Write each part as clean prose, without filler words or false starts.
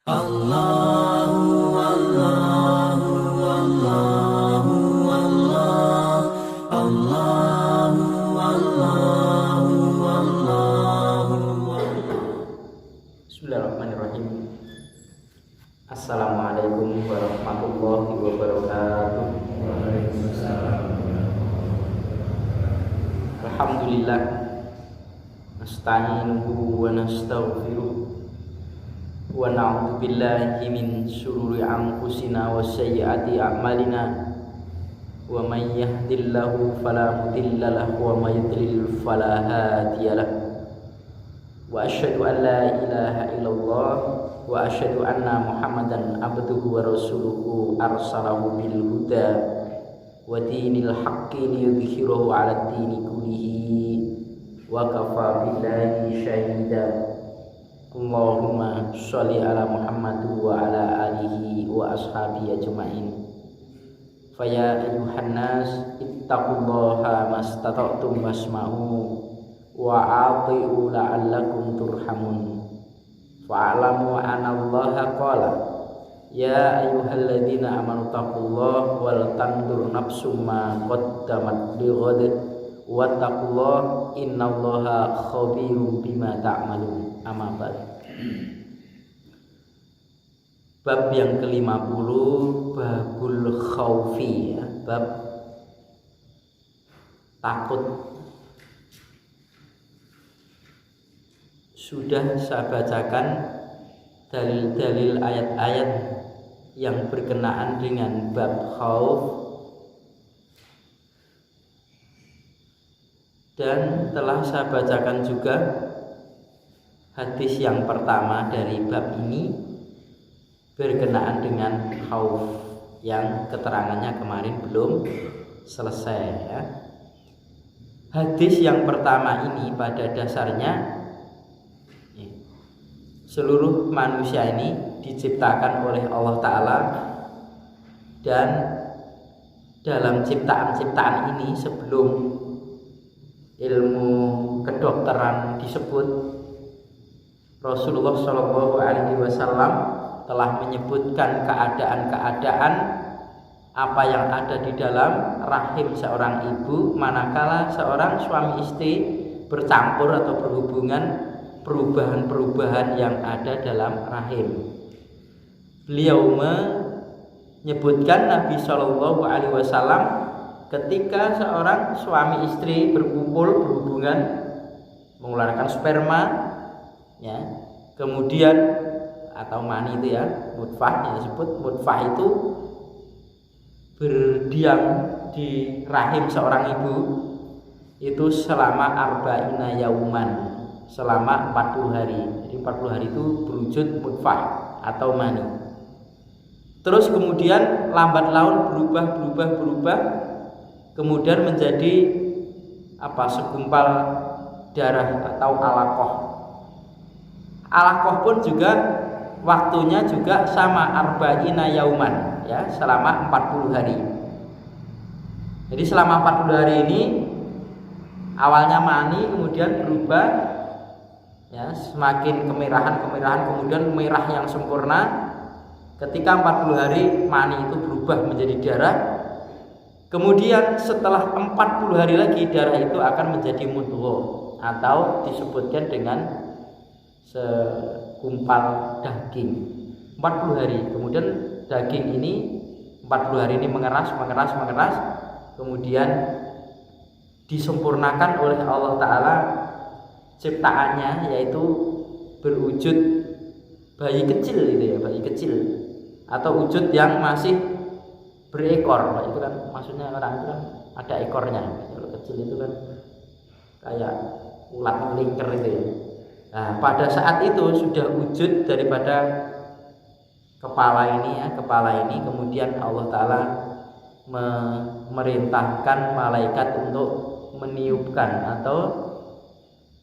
Allahu Allahu Allahu Allah Allahu Allahu Allahu. Bismillahirrahmanirrahim. Assalamualaikum warahmatullahi wabarakatuh. Alhamdulillah, nasta'inuhu wa nastaghfiruh wa na'udzu billahi min syururi anfusina wa sayyiati a'malina, wa may yahdihillahu fala mudilla lahu wa may yudlil fala hadiya lahu, wa asyhadu an la ilaha illallah wa asyhadu anna Muhammadan abduhu wa rasuluhu arsalahu bil huda wa dinil haqqi liyudhhirahu 'ala dini kullihi wa kafa billahi syahida. Allahumma sholli ala Muhammad wa ala alihi wa ashabihi ajma'in. Faya ayyuhan nas ittaqullaha mastata'tum wasma'u wa ati'u la'allakum turhamun. Fa'alamu anallaha qala ya ayyuhalladzina amanu taqullaha wal tandur nafsum ma qaddamat lighad wattaqullaha innallaha khabirum bima ta'malun. Amma ba'd. Bab yang ke-50, babul khaufi, ya, bab takut. Sudah saya bacakan dalil-dalil ayat-ayat yang berkenaan dengan bab khauf, dan telah saya bacakan juga hadis yang pertama dari bab ini berkenaan dengan khauf yang keterangannya kemarin belum selesai, ya. Hadis yang pertama ini pada dasarnya seluruh manusia ini diciptakan oleh Allah Ta'ala, dan dalam ciptaan-ciptaan ini sebelum ilmu kedokteran disebut, Rasulullah Shallallahu Alaihi Wasallam telah menyebutkan keadaan-keadaan apa yang ada di dalam rahim seorang ibu manakala seorang suami istri bercampur atau berhubungan, perubahan-perubahan yang ada dalam rahim. Beliau menyebutkan Nabi Shallallahu Alaihi Wasallam ketika seorang suami istri berkumpul berhubungan mengeluarkan sperma, ya, kemudian atau mani itu, ya, mutfah yang disebut mutfah itu berdiam di rahim seorang ibu itu selama arba'ina yauman, selama 40 hari. Jadi 40 hari itu berwujud mutfah atau mani. Terus kemudian lambat laun berubah, kemudian menjadi segumpal darah atau alaqah. Alaqah pun juga waktunya juga sama arba'ina yauman, ya, selama 40 hari. Jadi selama 40 hari ini awalnya mani, kemudian berubah, ya, semakin kemerahan, kemudian merah yang sempurna. Ketika 40 hari mani itu berubah menjadi darah. Kemudian setelah 40 hari lagi darah itu akan menjadi mudghah atau disebutkan dengan segumpal daging. 40 hari. Kemudian daging ini 40 hari ini mengeras, kemudian disempurnakan oleh Allah Ta'ala ciptaannya, yaitu berwujud bayi kecil, gitu ya, bayi kecil atau wujud yang masih berekor. Itu kan maksudnya orang itu kan ada ekornya. Kalau kecil itu kan kayak ulat melingkar itu, ya. Nah, pada saat itu sudah wujud daripada kepala ini, kemudian Allah Ta'ala memerintahkan malaikat untuk meniupkan, atau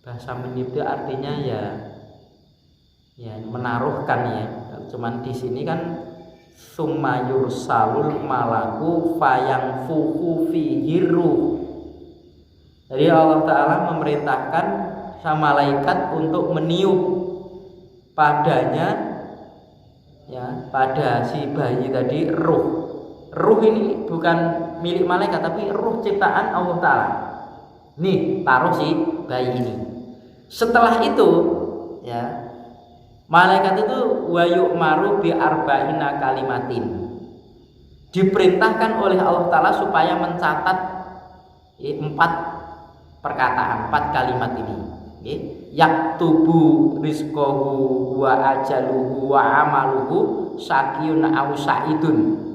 bahasa meniup itu artinya ya menaruhkan, ya. Cuman di sini kan summa yursalul malaku fayangfuhu fihi ruh. Jadi Allah Ta'ala memerintahkan sama malaikat untuk meniup padanya ya pada si bayi tadi ruh. Ruh ini bukan milik malaikat tapi ruh ciptaan Allah Ta'ala. Nih taruh si bayi ini. Setelah itu ya malaikat itu wa yu'maru bi arba'ina kalimatin. Diperintahkan oleh Allah Ta'ala supaya mencatat 4 perkataan, 4 kalimat ini. Yaktubu rizqahu wa ajaluhu wa amaluhu syaqiyun aw sa'idun.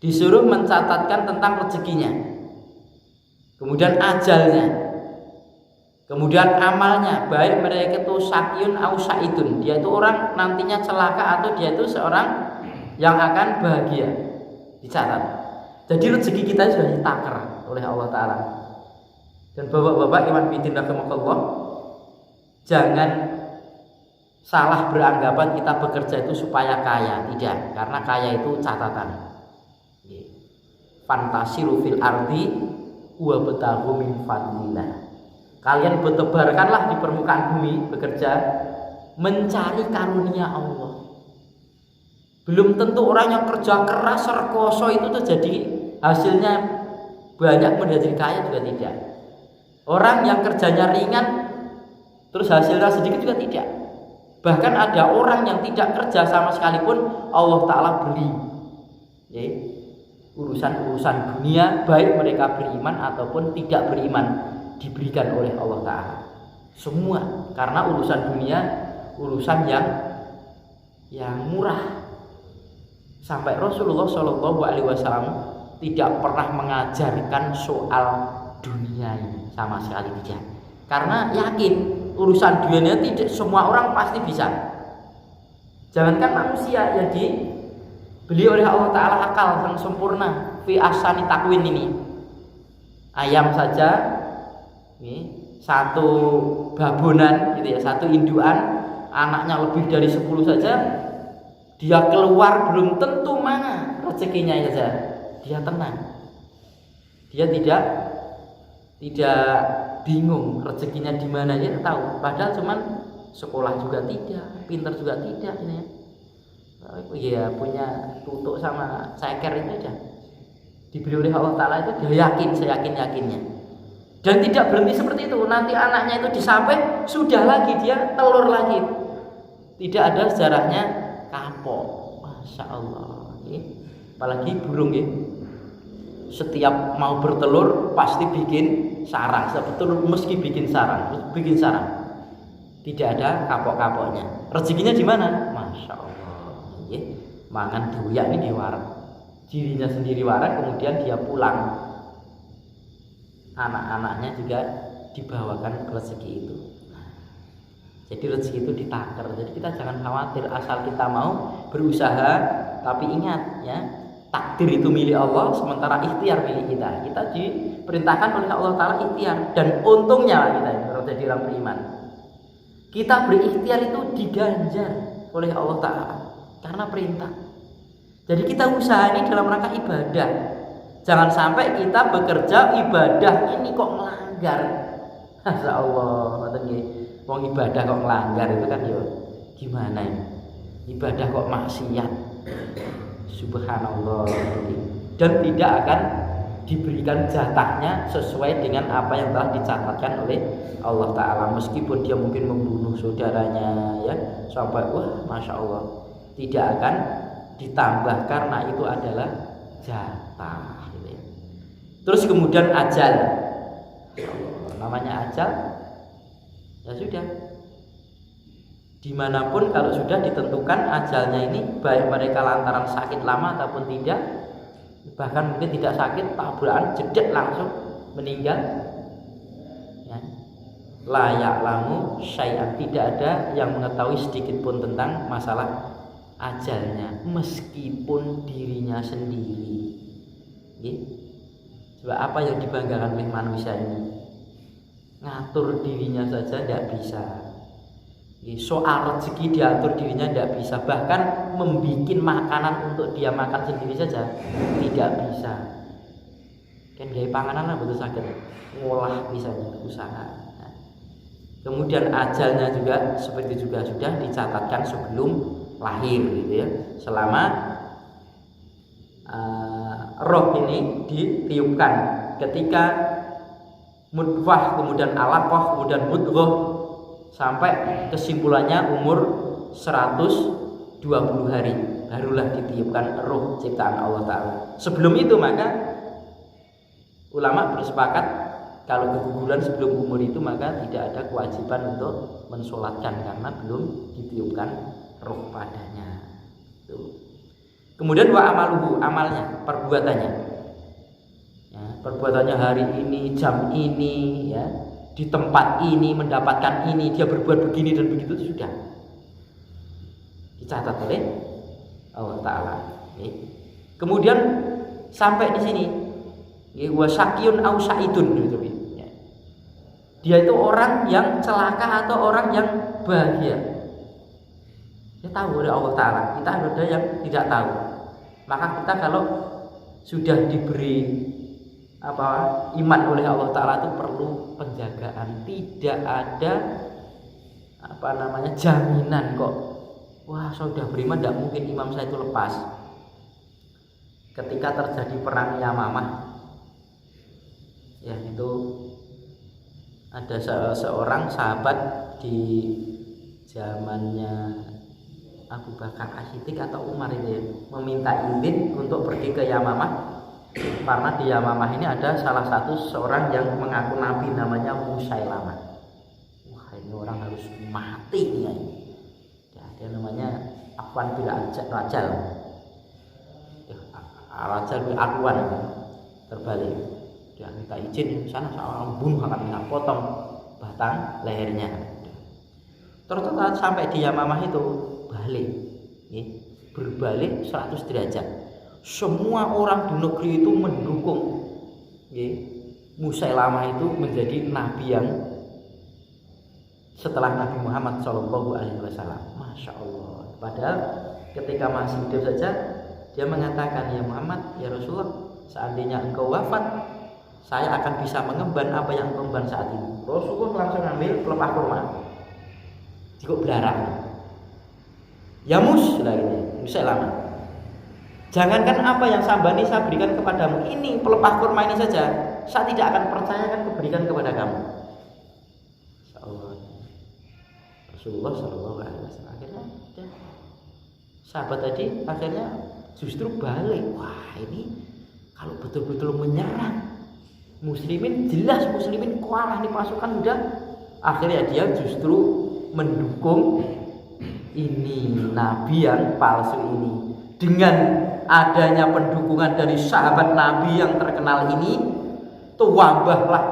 Disuruh mencatatkan tentang rezekinya, kemudian ajalnya, kemudian amalnya, baik mereka itu syaqiyun aw sa'idun, dia itu orang nantinya celaka atau dia itu seorang yang akan bahagia, dicatat. Jadi rezeki kita sudah ditakar oleh Allah Ta'ala. Dan bapak-bapak iman bidin rahimakumullah, jangan salah beranggapan kita bekerja itu supaya kaya. Tidak, karena kaya itu catatan. Fantasiru fil ardi wa bataghu min fadlillah. Kalian bertebarkanlah di permukaan bumi, bekerja mencari karunia Allah. Belum tentu orang yang kerja keras rekoso itu terjadi hasilnya banyak menjadi kaya, juga tidak. Orang yang kerjanya ringan terus hasilnya sedikit juga tidak. Bahkan ada orang yang tidak kerja sama sekalipun Allah Ta'ala beli urusan-urusan dunia, baik mereka beriman ataupun tidak beriman, diberikan oleh Allah Ta'ala. Semua karena urusan dunia, urusan yang murah. Sampai Rasulullah SAW tidak pernah mengajarkan soal dunia ini sama sekali, tidak. Karena yakin urusan dunia tidak semua orang pasti bisa. Jangankan manusia yang dibeli oleh Allah Ta'ala akal yang sempurna, fi asani takwin ini. Ayam saja satu babonan gitu ya, satu induan, anaknya lebih dari 10 saja, dia keluar belum tentu mana rezekinya saja, dia tenang, dia tidak bingung rezekinya di mana, dia tahu. Padahal cuman sekolah juga tidak, pintar juga tidak ini ya, punya tutuk sama ceker itu aja diberi oleh Allah Ta'ala, itu dia yakin, seyakin-yakinnya. Dan tidak berhenti seperti itu, nanti anaknya itu disampai sudah lagi dia telur lagi, tidak ada sejarahnya kapok. Masya Allah. Apalagi burung ya, setiap mau bertelur pasti bikin sarang. Sebetulnya meski bikin sarang, tidak ada kapok-kapoknya. Rezekinya di mana? Masya Allah. Mangan doyak ini di warung, dirinya sendiri warak, kemudian dia pulang, anak-anaknya juga dibawakan rezeki itu. Jadi rezeki itu ditakar. Jadi kita jangan khawatir, asal kita mau berusaha. Tapi ingat ya, takdir itu milik Allah, sementara ikhtiar milik kita. Kita diperintahkan oleh Allah Ta'ala ikhtiar. Dan untungnya kita kalau jadi orang beriman, kita berikhtiar itu diganjar oleh Allah Ta'ala karena perintah. Jadi kita usaha ini dalam rangka ibadah. Jangan sampai kita bekerja ibadah ini kok melanggar. Masya Allah, mau ibadah kok melanggar itu kan ya gimana ya? Ibadah kok maksiat, subhanallah. Dan tidak akan diberikan jatahnya sesuai dengan apa yang telah dicatatkan oleh Allah Ta'ala. Meskipun dia mungkin membunuh saudaranya ya, sampai wah masya Allah, tidak akan ditambah karena itu adalah jatah gitu ya. Terus kemudian ajal, namanya ajal ya sudah, dimanapun kalau sudah ditentukan ajalnya ini, baik mereka lantaran sakit lama ataupun tidak, bahkan mungkin tidak sakit, tabrakan jedek langsung meninggal ya. Layak lamu syai'an, tidak ada yang mengetahui sedikit pun tentang masalah ajalnya, meskipun dirinya sendiri ya. Sebab apa yang dibanggakan oleh manusia ini? Ngatur dirinya saja tidak bisa. Soal rezeki diatur dirinya tidak bisa. Bahkan membuat makanan untuk dia makan sendiri saja tidak bisa. Kan gaya panganan lah betul sakit, ngolah misalnya usaha. Kemudian ajalnya juga seperti juga sudah dicatatkan sebelum lahir gitu ya. Selama roh ini ditiupkan, ketika mudghah kemudian alaqah kemudian mudghah sampai kesimpulannya umur 120 hari barulah ditiupkan roh ciptaan Allah Ta'ala. Sebelum itu maka ulama bersepakat kalau keguguran sebelum umur itu maka tidak ada kewajiban untuk mensolatkan karena belum ditiupkan roh padanya. Kemudian wa amaluhu, amalnya, perbuatannya. Ya, perbuatannya hari ini, jam ini, ya, di tempat ini, mendapatkan ini, dia berbuat begini dan begitu, sudah dicatat oleh Allah Ta'ala. Kemudian sampai di sini, wa syaqiyun au sa'idun, gitu. Ya. Dia itu orang yang celaka atau orang yang bahagia. Dia tahu oleh Allah Ta'ala, kita ada yang tidak tahu. Maka kita kalau sudah diberi iman oleh Allah Ta'ala itu perlu penjagaan. Tidak ada jaminan kok. Wah, saya sudah beriman, tidak mungkin imam saya itu lepas. Ketika terjadi perang Yamamah, ya itu ada seorang sahabat di zamannya Abu Bakar As-Siddiq atau Umar itu ya, meminta izin untuk pergi ke Yamamah karena di Yamamah ini ada salah satu seorang yang mengaku nabi namanya Musailamah. Wah, ini orang harus mati ya. Dia namanya Afwan bin Rajal. Rajal bin Afwan terbalik. Dia minta izin sana seorang bunuh akan minta potong batang lehernya. Terus sampai di Yamamah itu balik, ya, berbalik 100 derajat. Semua orang di negeri itu mendukung, ya, Musailamah itu menjadi nabi yang setelah Nabi Muhammad SAW. Masya Allah. Padahal ketika masih hidup saja dia mengatakan, ya Muhammad, ya Rasulullah, seandainya engkau wafat, saya akan bisa mengemban apa yang engkau emban saat ini. Rasulullah langsung ambil pelepah kurma, cukup belarang. Ya Musailamah, jangankan apa yang sambani saya berikan kepadamu, ini pelepah kurma ini saja saya tidak akan percaya akan kuberikan kepada kamu. Rasulullah SAW akhirnya sahabat tadi akhirnya justru balik. Wah, ini kalau betul-betul menyerang muslimin, jelas muslimin kalah nih pasukan, udah. Akhirnya dia justru mendukung ini nabi yang palsu ini. Dengan adanya pendukungan dari sahabat nabi yang terkenal ini, tuwabahlah,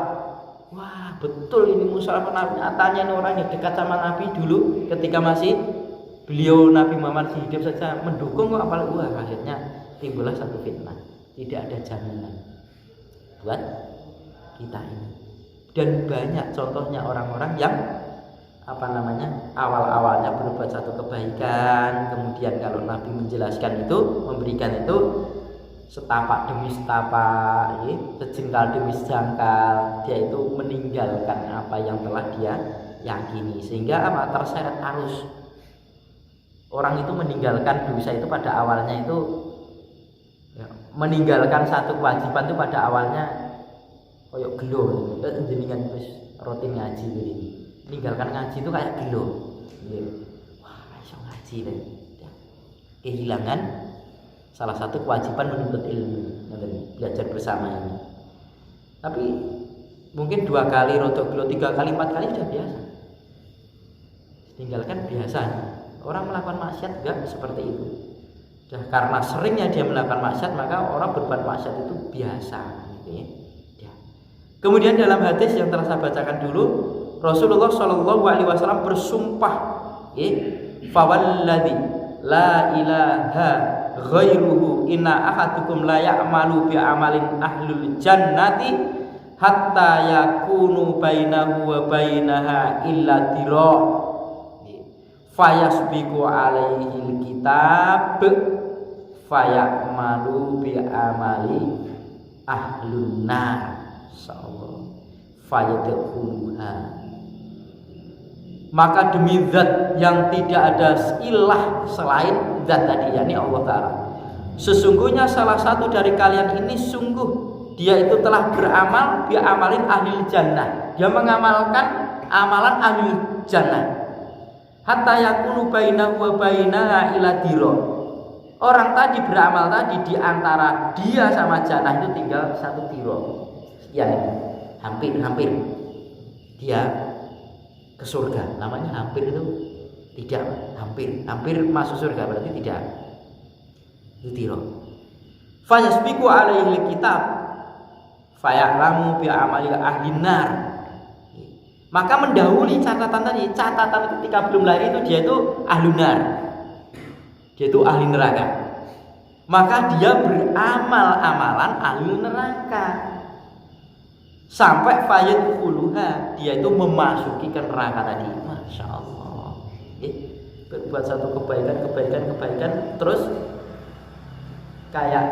wah betul ini Musailamah nabi, nyatanya ini orang yang dekat sama nabi dulu ketika masih beliau Nabi Muhammad hidup saja mendukung kok, apalagi wah, akhirnya timbullah satu fitnah. Tidak ada jaminan buat kita ini. Dan banyak contohnya orang-orang yang awal-awalnya berbuat satu kebaikan, kemudian kalau Nabi menjelaskan itu, memberikan itu setapak demi setapak, ya, sejengkal demi sejengkal, dia itu meninggalkan apa yang telah dia yakini, sehingga terseret arus. Orang itu meninggalkan dosa itu pada awalnya itu, ya, meninggalkan satu kewajiban itu pada awalnya koyok gelo, jenengan terus rutin ngaji ini. Meninggalkan ngaji itu kayak gelo, wah iso ngaji deh, kehilangan salah satu kewajiban menuntut ilmu, belajar bersama ini. Tapi mungkin 2 kali rotok gelo, 3 kali, 4 kali sudah biasa. Tinggalkan biasanya. Orang melakukan maksiat juga seperti itu. Dan karena seringnya dia melakukan maksiat, maka orang berbuat maksiat itu biasa, gitu ya. Kemudian dalam hadis yang telah saya bacakan dulu, Rasulullah SAW bersumpah, fawalladzi la ilaha ghairuhu inna ahadukum la ya'malu bi amalin ahlul jannati hatta yakunu bainahu wa bainaha illa dira' fayasbiqu alaihil kitab fayamalu bi amali ahlun nar insyaallah fayadkhuluha. maka demi zat yang tidak ada ilah selain zat tadi, yakni Allah Ta'ala, sesungguhnya salah satu dari kalian ini sungguh dia itu telah beramal bi'amalin ahli jannah, dia mengamalkan amalan ahli jannah, hatta yakunu bainahu wa bainaha ila diro. Orang tadi beramal tadi di antara dia sama jannah itu tinggal 1 diro. Ya, hampir dia ke surga. Namanya hampir itu tidak hampir masuk surga, berarti tidak. Itu diro. Fayasbiqu alaihi kitab faya'lamu bi amali ahlin nar. Maka mendahului catatan ketika belum lahir itu dia itu ahlun nar. Dia itu ahli neraka. Maka dia beramal amalan ahli neraka. Sampai fayadkhuluha, dia itu memasuki ke neraka tadi. Masya Allah. Berbuat satu kebaikan, terus kayak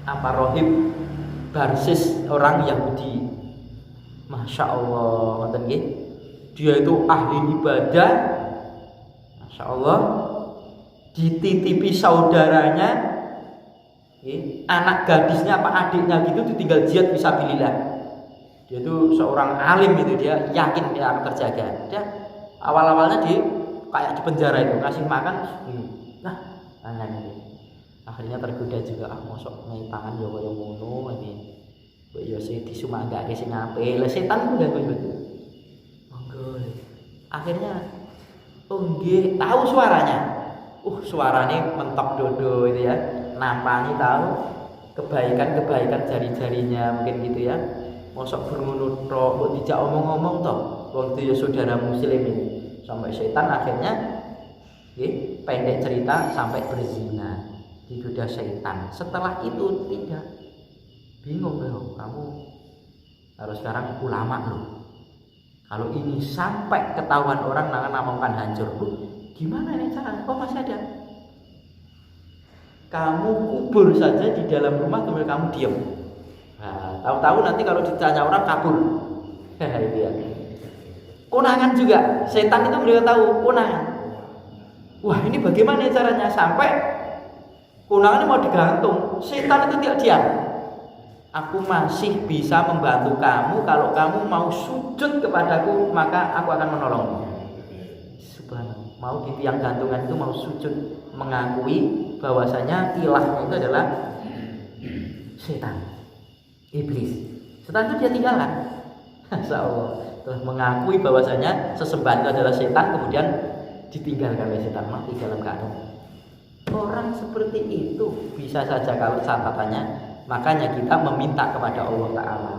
rohib barsis orang Yahudi. Masya Allah, dia itu ahli ibadah. Masya Allah, dititipi saudaranya, anak gadisnya apa adiknya gitu, ditinggal jihad fisabilillah. Dia itu seorang alim, itu dia yakin dia akan terjaga. Dia awal-awalnya kayak di penjara itu ngasih makan, tangan ini. Akhirnya tergoda juga, mosok ngai pangan yo koyo ngono iki. Mbok yo sing disumanggake sing apik. Lah setan udah begitu. Monggo. Akhirnya nggih tahu suaranya. Suaranya mentok dodo itu ya. Nampani tahu kebaikan jari-jarinya mungkin gitu ya. Mosok bermunut tok, mbok dijak omong-omong toh. Wong itu ya saudara muslim ini. Sampai setan akhirnya pendek cerita sampai berzina. Digoda setan. Setelah itu tidak bingung loh, kamu harus sekarang ulama loh. Kalau ini sampai ketahuan orang akan hancur loh. Gimana ini cara? Masih ada. Kamu kubur saja di dalam rumah kemudian kamu diam. Nah, tahu-tahu nanti kalau ditanya orang kabur. Itu ya. Konangan juga. Setan itu beliau tahu konangan. Wah, ini bagaimana caranya sampai konangannya mau digantung. Setan itu tidak diam. Aku masih bisa membantu kamu kalau kamu mau sujud kepadaku, maka aku akan menolongmu. Subhanallah. Mau di tiang gantungan itu mau sujud, mengakui bahwasanya ilahnya itu adalah setan, iblis. Setan itu dia tinggalkan. Masya Allah. Telah mengakui bahwasanya sesembahan itu adalah setan, kemudian ditinggalkan oleh setan, mati dalam keadaan. Orang seperti itu bisa saja kalau catatannya. Makanya kita meminta kepada Allah Ta'ala,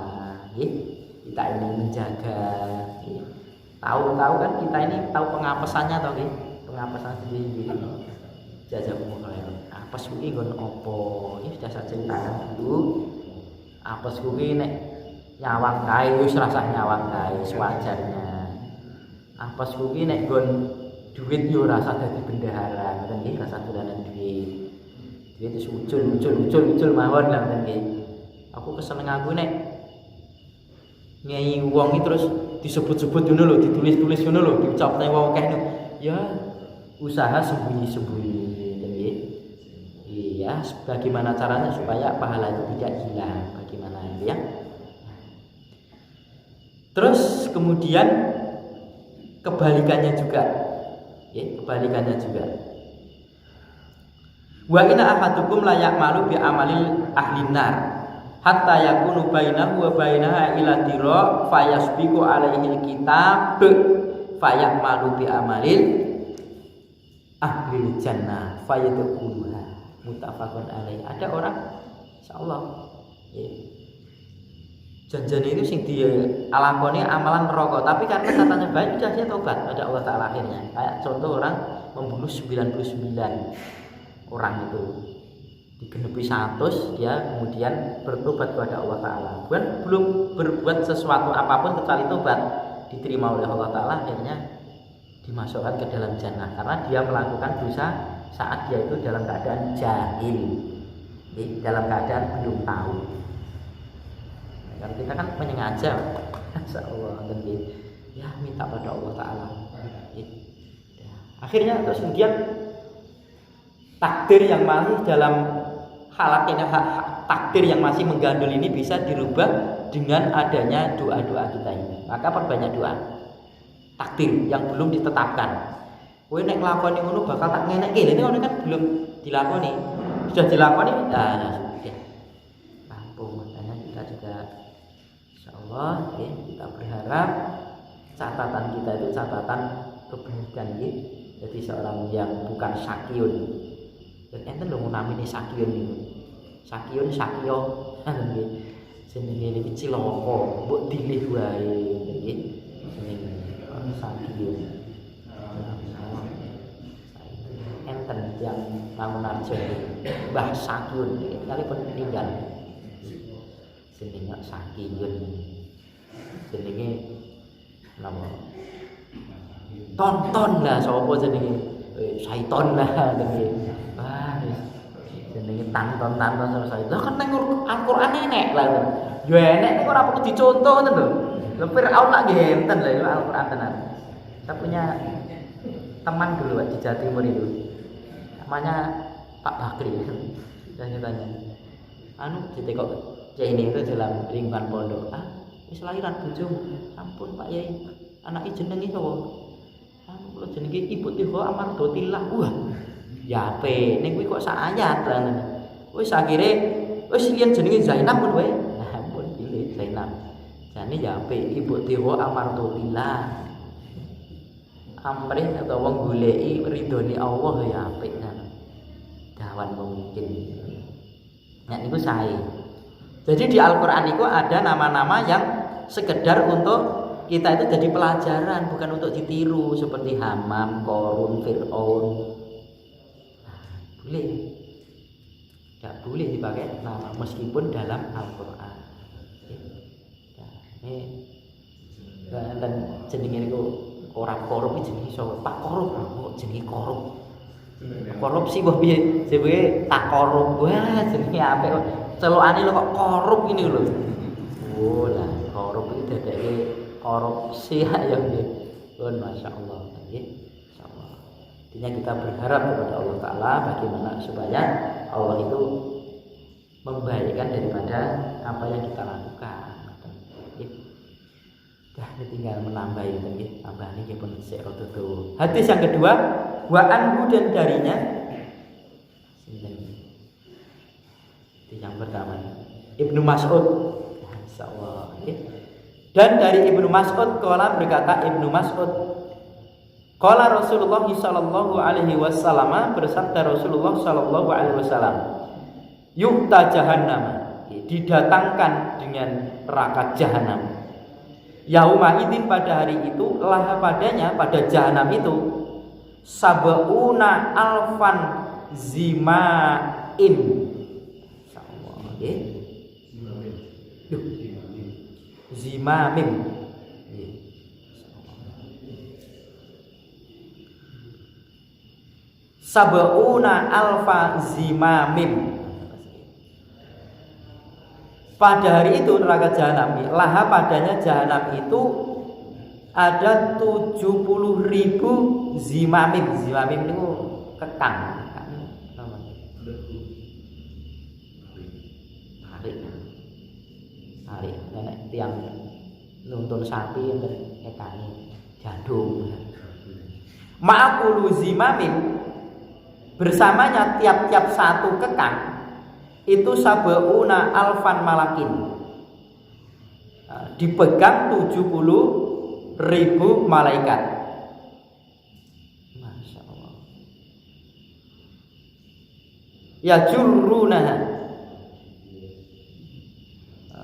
kita ini menjaga, tahu-tahu kan kita ini tahu pengapesannya atau pengapesan sendiri. Jazakumullah khairan. Apes kuwi nggon apa? Sudah saya ceritakan dulu. Apes kuwi nek nyawang kae wis rasah nyawang kae sewajarnya. Apes kuwi nek nggon duit yo rasa dadi bendahara, ngoten nggih, rasa dolanan duit. Dia itu ucul mawon lah nggih. Aku keseneng aku nek nyai wong iki terus disebut-sebut ngono lho, ditulis-tulis ngono lho, diucapne wong akeh. Ya usaha sembunyi-sembunyi nggih. Iya, bagaimana caranya supaya pahala itu tidak hilang? Bagaimana ya? Terus kemudian kebalikannya juga. Kebalikannya juga. Wa inna ahadukum la ya'malu bi amalil ahlin nar hatta yakunu bainahu wa bainaha ila dira fayasbiqu alaihi alkitab fayamalu bi amalil ahlil jannah fayadkhuluha muttafaqun alaihi. Ada orang insyaallah janjane itu sing dialakoni amalan neraka, tapi karena katanya baik sudah dia tobat pada Allah Ta'ala akhirnya. Kayak contoh orang membunuh 99 orang itu digenepi 100, dia kemudian bertobat kepada Allah Ta'ala, belum berbuat sesuatu apapun kecuali tobat, diterima oleh Allah Ta'ala, akhirnya dimasukkan ke dalam jannah karena dia melakukan dosa saat dia itu dalam keadaan jahil, dalam keadaan belum tahu. Nah, kita kan menyengaja, insya Allah, ya minta pada Allah Ta'ala Akhirnya terus kemudian takdir yang masih dalam halak ini, takdir yang masih menggandul ini bisa dirubah dengan adanya doa-doa kita ini. Maka perbanyak doa. Takdir yang belum ditetapkan. Kowe nek nglakoni ngono bakal tak ngenekke. Ini orang kan belum dilakoni. Sudah dilakoni, sudah. Rampung. Makanya kita juga insyaallah kita berharap catatan kita itu catatan kebaikan ya. Jadi seorang yang bukan sakyun. Dan enten lho namine sakyun niku. Sakyun sakyo nggih. Jenenge iki cilaka, mbok dilih wae nggih. Jenenge sakyun. Enten yang Mangunarjo Mbah Sakyun kali pun meninggal. Jenenge Sakyun. Jenenge nama tonton lah sapa jenenge Saiton lah jenenge. Wah jenenge tanton sama Saiton. Lah kan nang Al-Qur'an enek lah. Yo enek nek ora perlu dicontoh ngoten lho. Lha Firaun lak nggih enten lho Al-Qur'an tenan. Saya punya teman dulu di Jawa Timur itu. Namanya Pak Bakri. Dan tanya, kita kok ini itu dalam lingkungan pondok. Wis lahiran bojomu. Sampun Pak Yai. Anake jenenge sapa? Kula jenenge Ibu Tiho Amardotillah. Wah. Ya ape, ning kuwi kok sak ayat lah. Wis akhire wis liyan jenenge Zainab pun wae. Nah, pun pilih Zainab. Jane ya ape Ibu Tiho Amardotillah. Amrih atau wong goleki ridhone Allah ya apik kan. Dawan mungkin. Nek niku sae. Jadi di Al-Qur'an itu ada nama-nama yang sekedar untuk kita itu jadi pelajaran, bukan untuk ditiru seperti Hamam, Korun, Fir'aun. Boleh. Tidak boleh dipakai nama meskipun dalam Al-Qur'an. Dan jenenge niku orang korup jenenge sapa? Pak Korup. Kok jenenge korup? Korupsi mbah piye? Jenenge tak korup. Wah, jenenge apik kok. Celokane lho kok korup ini lho. Oh lah, korup iki dadake korupsi ya nggih. Pun masyaallah nggih. Insyaallah. Intinya kita berharap kepada Allah taala bagaimana supaya Allah itu membaikkan daripada apa yang kita lakukan. Dah tinggal menambah itu nggih, tambahane nggih pun sik rada dawa. Hadis yang kedua, wa anhu dan darinya. Itu yang pertama. Ibnu Mas'ud. Insyaallah nggih. Dan dari Ibnu Mas'ud qala berkata Ibnu Mas'ud qala Rasulullah sallallahu alaihi wasallam bersabda Rasulullah sallallahu alaihi wasallam yukta jahannam didatangkan dengan neraka jahanam. Yauma idzin pada hari itu lah padanya pada jahanam itu sab'una alfan zimain. Insyaallah nggih. Zimamim. Sab'una alfa zimamim. Pada hari itu neraka jahanam, laha padanya jahanam itu ada 70.000 zimamim. Zimamim itu kekang. Tarik, nenek tiang nuntun sapi yang kekangi jadung. Ma'akulu zimamim bersamanya tiap-tiap satu kekang itu sab'una alfan malakin, dipegang 70.000 malaikat. Masya Allah. Ya jurruna,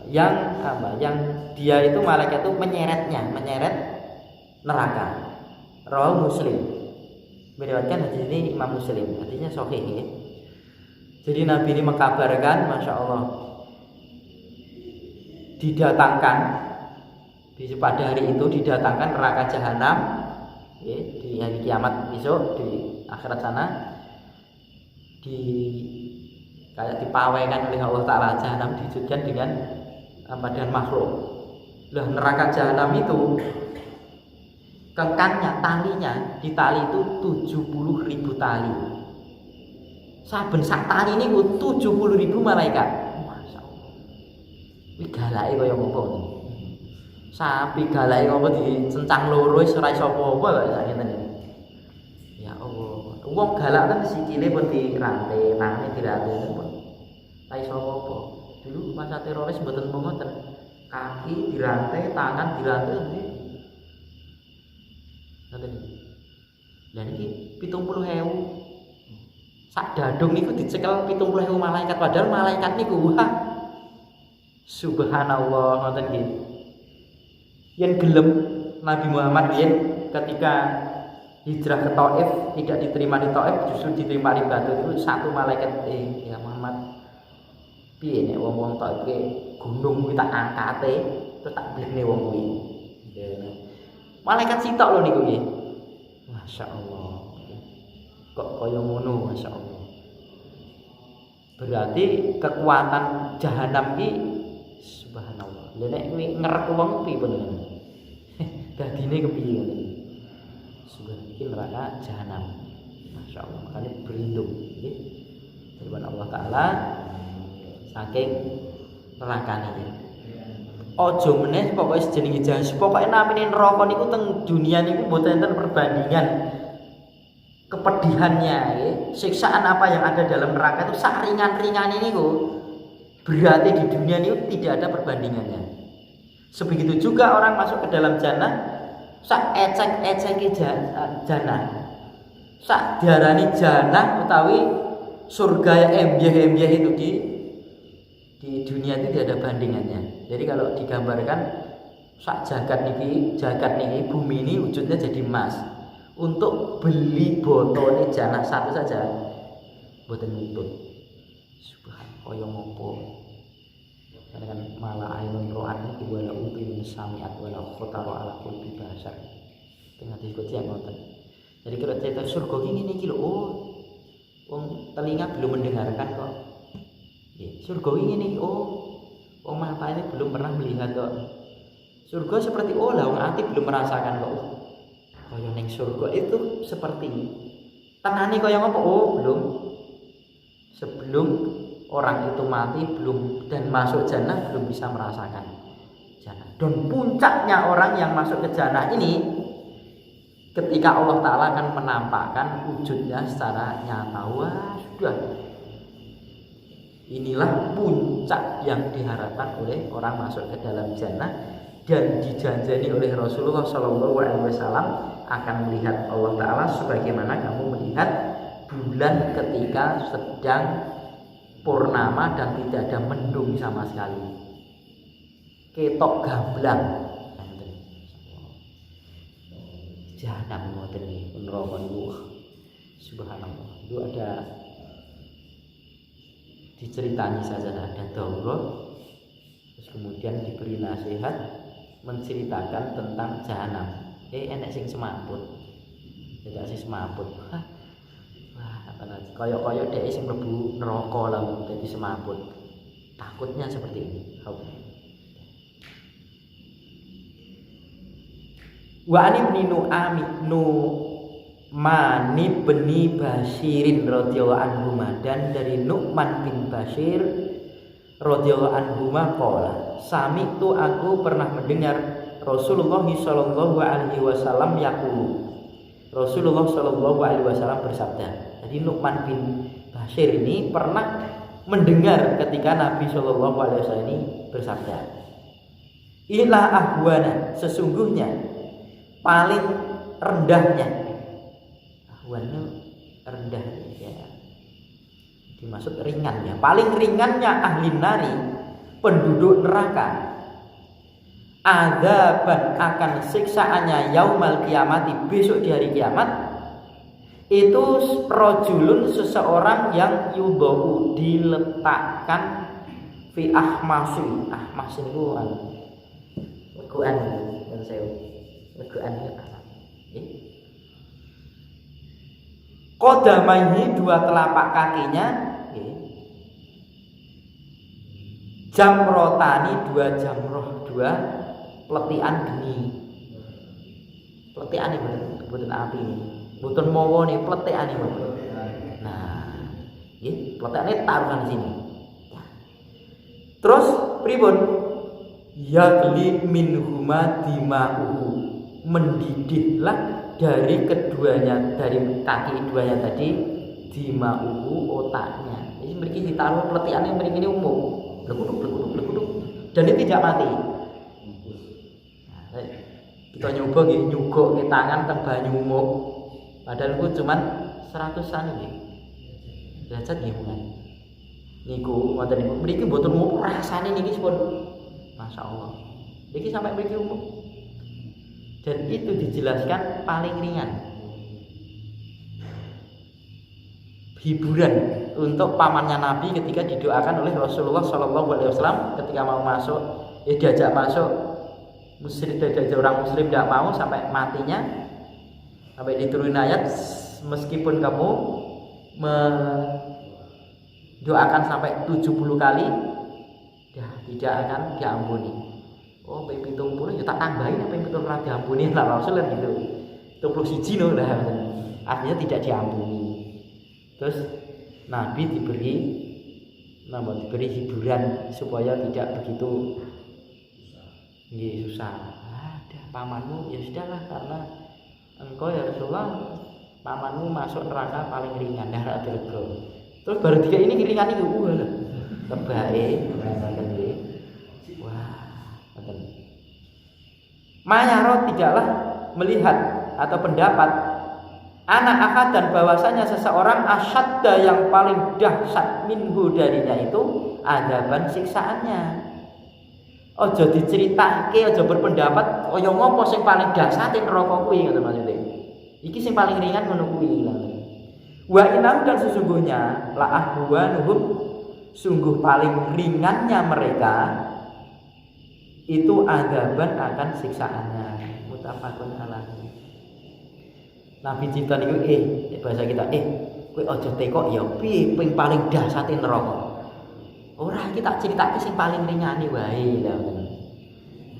yang apa? Yang dia itu malaikat itu menyeret neraka. Rawahu Muslim. Meriwayatkan hadis ini Imam Muslim. Artinya sahih ya. Jadi Nabi ini mengkabarkan, Masya Allah, didatangkan pada hari itu didatangkan neraka jahanam ya, di hari kiamat besok di akhirat sana kayak dipawaikan oleh Allah Ta'ala. Jahanam dijadikan dengan makhluk. Lah neraka jahanam itu kekangnya, talinya, di tali itu 70.000 tali. Saben sak tali niku 70.000 malaikat. Masyaallah. Iki galake kaya ngopo. Sapi galake ngopo dicencang loro wis ora iso apa-apa kok sak ngeten iki. Ya Allah. Wong galak kan sikile pun dirantai, tangane dirantai pun. Ora iso apa-apa. Dulu masa teroris mboten ngoten. Kaki dirantai, tangan dirantai nggih. Ngoten iki. Lah niki 70.000. Sak dadung niku dicekel 70.000 malaikat, padahal malaikat niku wah. Subhanallah ngoten nggih. Yen gelem Nabi Muhammad yen ketika hijrah ke Taif tidak diterima di Taif, justru diterima di Batu itu satu malaikat ya Muhammad. Piye nek wong-wong Taif ki gunung kuwi tak angkate terus tak blekne wong kuwi. Malaikat sitok lho niku nggih. Masyaallah. Kok kaya ngono masyaallah. Berarti kekuatan jahanam ki subhanallah. Lha nek kuwi ngerek wong piye pun. Dadine kepiye ngono. Subhanallah iki neraka jahanam. Masyaallah makane berlindung nggih. Firman Allah taala saking nerakane iki. Aja meneh pokoke jenenge jahanam. Pokoke namine neraka niku teng dunia niku mboten enten perbandingan. Kepedihannya ya, siksaan apa yang ada dalam neraka itu sak ringan-ringan ini kok berarti di dunia ini tidak ada perbandingannya. Sebegitu juga orang masuk ke dalam jannah sak ecek-eceki jannah, sak diarani jannah utawi surga embyeh-embyeh itu di dunia itu tidak ada bandingannya. Jadi kalau digambarkan sak jagat niki bumi ini wujudnya jadi emas. Untuk beli botone jannah satu saja mboten nutut. Subhanallah kaya ngopo. Kan malah ainun ro'an iku wala udhun sami'at wala khatara ala qalbi bashar. Tengah diskusi yang ngoten. Jadi kalau cerita surga ini iki lho, oh wong telinga belum mendengarkan kok. Nggih, surga ini oh wong mata ini belum pernah melihat kok. Surga seperti lah wong ati belum merasakan kok. Kaya ning surga itu seperti tenane kaya ngopo? Oh, belum. Sebelum orang itu mati belum dan masuk jannah belum bisa merasakan jannah. Dan puncaknya orang yang masuk ke jannah ini ketika Allah taala akan menampakkan wujudnya secara nyata. Wah, sudah. Inilah puncak yang diharapkan oleh orang masuk ke dalam jannah dan dijanjani oleh Rasulullah SAW akan melihat Allah Ta'ala sebagaimana kamu melihat bulan ketika sedang purnama dan tidak ada mendung sama sekali, ketok gamblang. Jahanam ngoten iki neraka niku subhanallah. Itu ada diceritani saja ada daurah, terus kemudian diberi nasihat menceritakan tentang jahanam. Enek sing semaput. Tidak sing semaput. Wah, apa lagi? Koyok-koyok dhek sing mlebu neraka lah dadi semaput. Takutnya seperti ini. Wa ani bin Nu'man bin Bashirin radhiyallahu anhu, dan dari Nu'man bin Bashir radhiyallahu anhu qala sami'tu, aku pernah mendengar Rasulullah sallallahu alaihi wasallam yaqulu. Rasulullah sallallahu alaihi wasallam bersabda. Jadi Nu'man bin Bashir ini pernah mendengar ketika Nabi sallallahu alaihi wasallam ini bersabda. Ila ahwana, sesungguhnya paling rendahnya. Ahwana rendah ya. Dimaksud ringannya. Paling ringannya ahli nari, penduduk neraka. Adzaban akan siksaannya yaumal kiamati, besok di hari kiamat, itu rajulun seseorang yang yudhu diletakkan fi ahmasi. Ahmas itu leguan kan saya leguan ya. Qadamaihi, dua telapak kakinya, jamrotani, dua jamroh, dua letian geni. Pletekane mboten api ini. Mboten mawa nih pletekane mawon. Nah, nggih, pletekane taruhan sini. Terus pripun? Yagli minhuma dima'uhu. Mendidihlah dari keduanya, dari kaki keduanya tadi dima'uhu otaknya. Jadi mriki ditaruh pletekane mriki ini umum. Blekuduk. Dan ini tidak mati. Nah, kita nyoba nggih nyuguk ke tangan teng banyu umum. Padahal itu cuman 100-an nggih. Derajat nggih bukan. Niku wonten niku mriki mboten umum rasane niki pun masyaallah. Niki sampai mriki umum. Dan itu dijelaskan paling ringan. Hiburan untuk pamannya Nabi ketika didoakan oleh Rasulullah SAW ketika mau masuk, diajak masuk muslim, diajak orang muslim tidak mau sampai matinya, sampai diturunin ayat meskipun kamu mendoakan sampai 70 kali ya tidak akan diampuni. Oh, ping 70 ya tak tambahin apa yang betul ora diampuni lah Rasul kan gitu. 71 no lah. Artinya tidak diampuni. Terus Nabi diberi hiburan supaya tidak begitu susah. Ada pamanmu ya sudahlah karena engkau ya Rasulullah pamanmu masuk neraka paling ringan dah ada rego. Terus baru tiga ini ringan itu lah. Tebae Mayaro tidaklah melihat atau pendapat anak akad dan bahwasanya seseorang asyadda yang paling dahsyat minhu darinya itu adaban siksaannya. Ojo diceritake, ojo berpendapat kaya ngopo sing paling dahsyat neraka kuwi ngoten maksudnya. Iki sing paling ringan ngono kuwi. Wa inam dan sesungguhnya la ahwanuhum sungguh paling ringannya mereka itu adaban akan siksaannya. Muttafaqun alaihi. Nabi cipta niku bahasa kita kowe aja teko ya piye ping paling dahsate neraka. Ora kita critake sing paling ringane wae lha.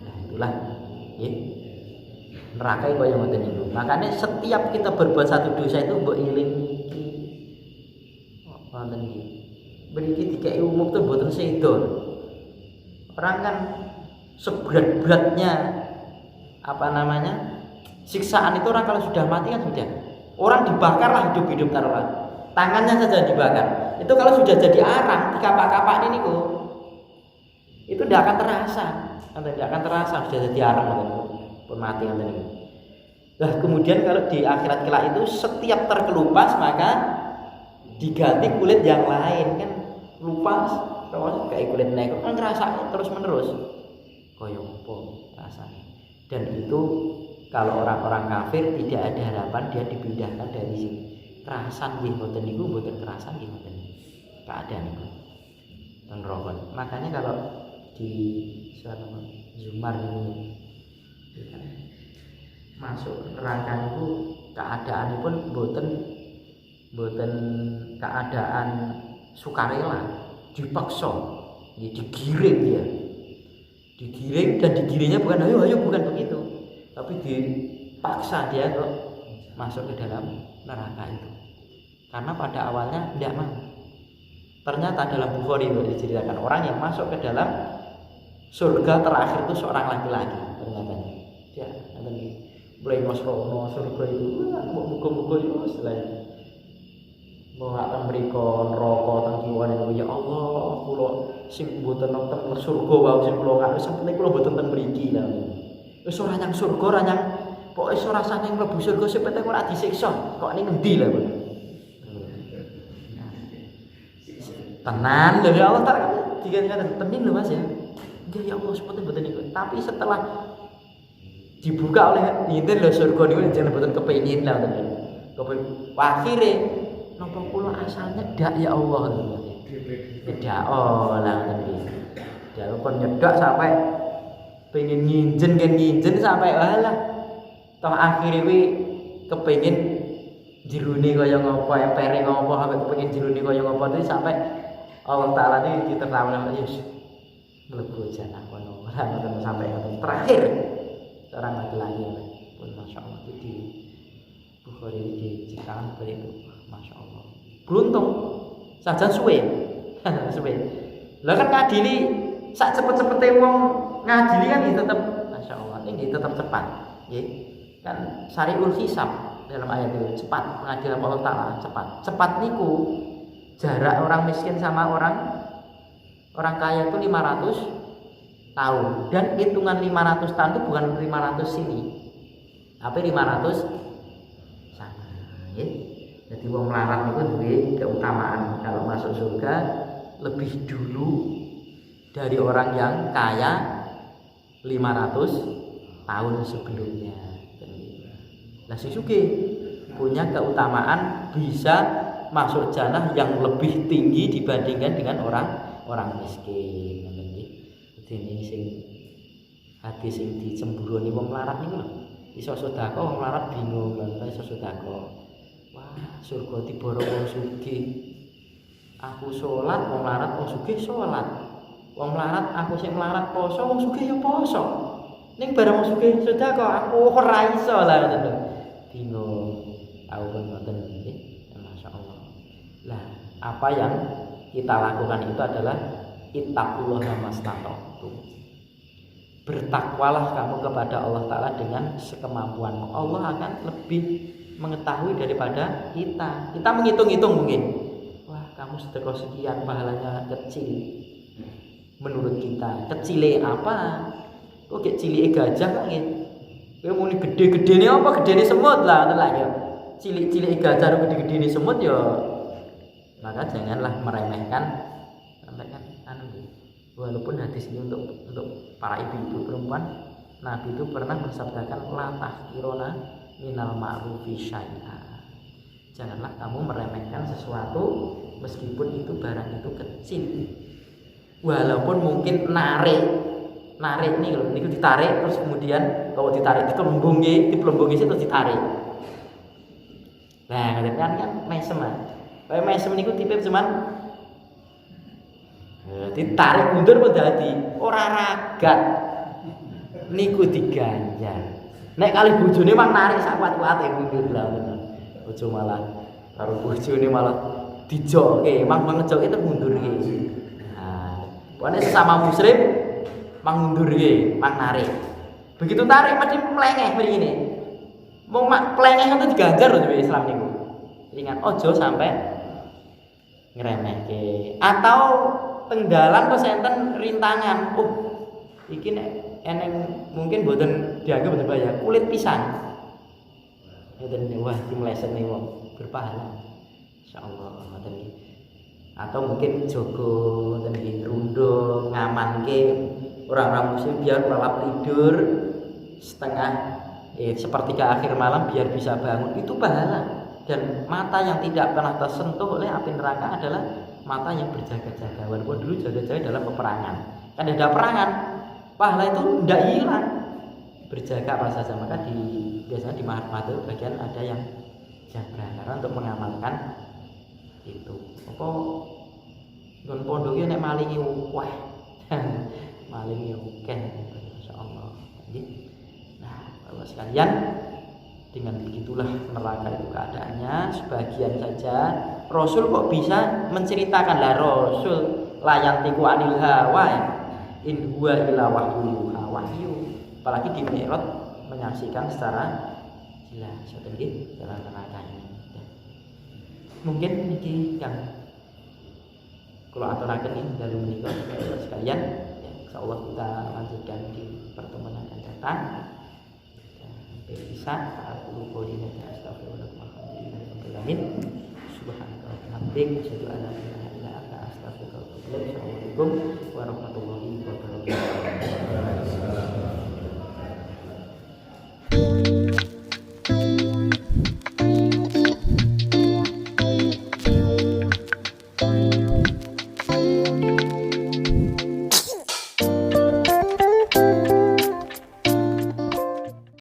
Nah, itulah nggih. Neraka kaya ngoten niku. Makanya setiap kita berbuat satu dosa itu mbok eling iki. Wonten iki. Mriki dikeki umum tuh mboten sedo. Orang kan seberat-beratnya siksaan itu orang kalau sudah mati kan sudah orang dibakar lah hidup-hidup taruhlah tangannya saja dibakar itu kalau sudah jadi arang di kapak-kapak ini kok itu tidak akan terasa sudah jadi arang pun mati kan ini. Nah kemudian kalau di akhirat kelak itu setiap terkelupas maka diganti kulit yang lain kan lupas terus kayak kulit naik kan terasa terus menerus koyopo rasanya. Dan itu kalau orang-orang kafir tidak ada harapan dia dipindahkan dari sini. Kerasan nggih mboten niku mboten kerasan nggih mboten. Keadaan niku. Teng rokon. Makanya kalau di suatu Zumar ini masuk neraka niku keadaanipun mboten keadaan sukarela, dipaksa, ya digiring dia. Digiring dan digiringnya bukan ayo bukan begitu. Tapi dipaksa dia untuk masuk ke dalam neraka itu karena pada awalnya tidak mau. Ternyata dalam Bukhari diceritakan orang yang masuk ke dalam surga terakhir itu seorang laki-laki ternyata dia mulai masuk surga itu muga-muga itu selain mau akan berikan rokok tangkiwan itu ya Allah kula sing mboten teng surga wae sing kula nganu sing penting kula mboten teng mriki lha. Wis ora nyang surga, ora nyang pokoke ora rasane mlebu surga sing penting ora disiksa. Kok ning endi lha, Pak? Tenan lho ya Allah tak dikatakan tenin lho Mas ya. Nggih ya Allah seperti mboten niku. Tapi setelah dibuka oleh ngiten lho surga niku jeneng mboten kepengin lah ngoten. Kepengin akhire napa kula asalnya ndak ya Allah. Tidak lah ngoten. Dia pun nyedak sampai pengen nginjen sampai walah toh akhirnya kuwi kepengin jerone kaya ngopo empere ngopo sampai kepengin jerone kaya ngopo itu sampai Allah taala ini ditertawakan yes mlebu jannah kono ora sampai terakhir orang laki-laki pun Masya Allah itu di Bukhari diciptakan seperti itu. Masya Allah beruntung saja suwe suwe lah kan ngadili sak cepet-cepete wong ngadili kan ya tetap Masya Allah ini tetap cepat ya kan syari'ul hisab dalam ayat itu cepat mengadil Allah Ta'ala cepat niku jarak orang miskin sama orang kaya itu 500 tahun dan hitungan 500 tahun itu bukan 500 sini tapi 500 sana ya. Jadi wong melarat itu duwe keutamaan kalau masuk surga lebih dulu dari orang yang kaya 500 tahun sebelumnya. Lah si sugih punya keutamaan bisa masuk jannah yang lebih tinggi dibandingkan dengan orang miskin. Dene sing hadis sing dicemburoni wong melarat niku lho. Iso sedekah wong melarat bingung lan iso sedekah. Wah, surga diboro wong sugih. Aku salat wong melarat wong sugih salat. Wong melarat aku sing melarat poso wong sugih ya poso. Ning bareng wong sugih sedekah aku ora iso lah ngoten lho. Bingung. Aku pun ngoten nggih. Masyaallah. Lah, apa yang kita lakukan itu adalah ittaqullaha mastata'tum. Bertakwalah kamu kepada Allah Ta'ala dengan sekemampuanmu. Allah akan lebih mengetahui daripada kita. Kita menghitung-hitung mungkin. Wah, kamu sedekah sekian pahalanya kecil. Menurut kita, kecile apa? Kok kayak cilike gajah kok nggih. Kowe muni gede-gedene apa? Gedene semut lah, ngoten lah ya. Cilik-cilike gajah karo gede-gedene semut ya. Maka janganlah meremehkan sampaikan walaupun hadis ini untuk para ibu-ibu perempuan, Nabi itu pernah mensabdakan la tahqirona minal ma'rufi syai'a. Janganlah kamu meremehkan sesuatu meskipun itu barang itu kecil. Walaupun mungkin narik nih kalau niku ditarik terus kemudian kalau ditarik dipelembungi terus ditarik. Nah, kan mesem. Kayak mesem niku tipe cuman ditarik mundur pun dadi ora ragat niku diganjar. Nek kali bojone mang narik sak kuat-kuate mundur lah ngono. Bojo malah karo bojone malah dijokke, mang ngejokke terus mundur iki. Nah, pokoknya sesama muslim mang mundur iki, mang narik. Begitu tarik mesti melengeh mrene. Mau pelengeh itu diganjar lho Islam niku. Ingat ojo sampai ngremehke atau tenggalan kok enten rintangan. Oh, iki nek eneng mungkin boten dianggap boten bahaya. Kulit pisang. Ngoten wah iki meleset nih wong berpahala. Insyaallah ngoten iki. Atau mungkin jogo ngoten iki rundo ngamanke orang-orang muslim biar lalap tidur setengah sepertiga akhir malam biar bisa bangun itu pahala. Dan mata yang tidak pernah tersentuh oleh api neraka adalah mata yang berjaga-jaga. Walaupun dulu jaga-jaga dalam peperangan, kan ada perangan, pahala itu tidak hilang. Berjaga apa saja, maka biasanya di mahat-mahat bagian ada yang jaga karena untuk mengamalkan itu. Apa non pondoknya nek malingi wah, malingi oke, insyaallah. Nah, Bapak sekalian, dengan begitulah neraka itu keadaannya. Sebagian saja Rasul kok bisa menceritakan lah, Rasul layantiku anil hawa in huwa illa wahyu. Apalagi di Mi'raj menyaksikan secara jelas secara neraka ini. Mungkin ini yang kalau aturaken ini dari menikah sekalian, insyaallah kita lanjutkan di pertemuan yang akan datang. Bisa aku qoulina astaghfirullah subhanaka wa bihamdika asyhadu an la ilaha illa anta astaghfiruka wa atubu ilaik. Assalamualaikum warahmatullahi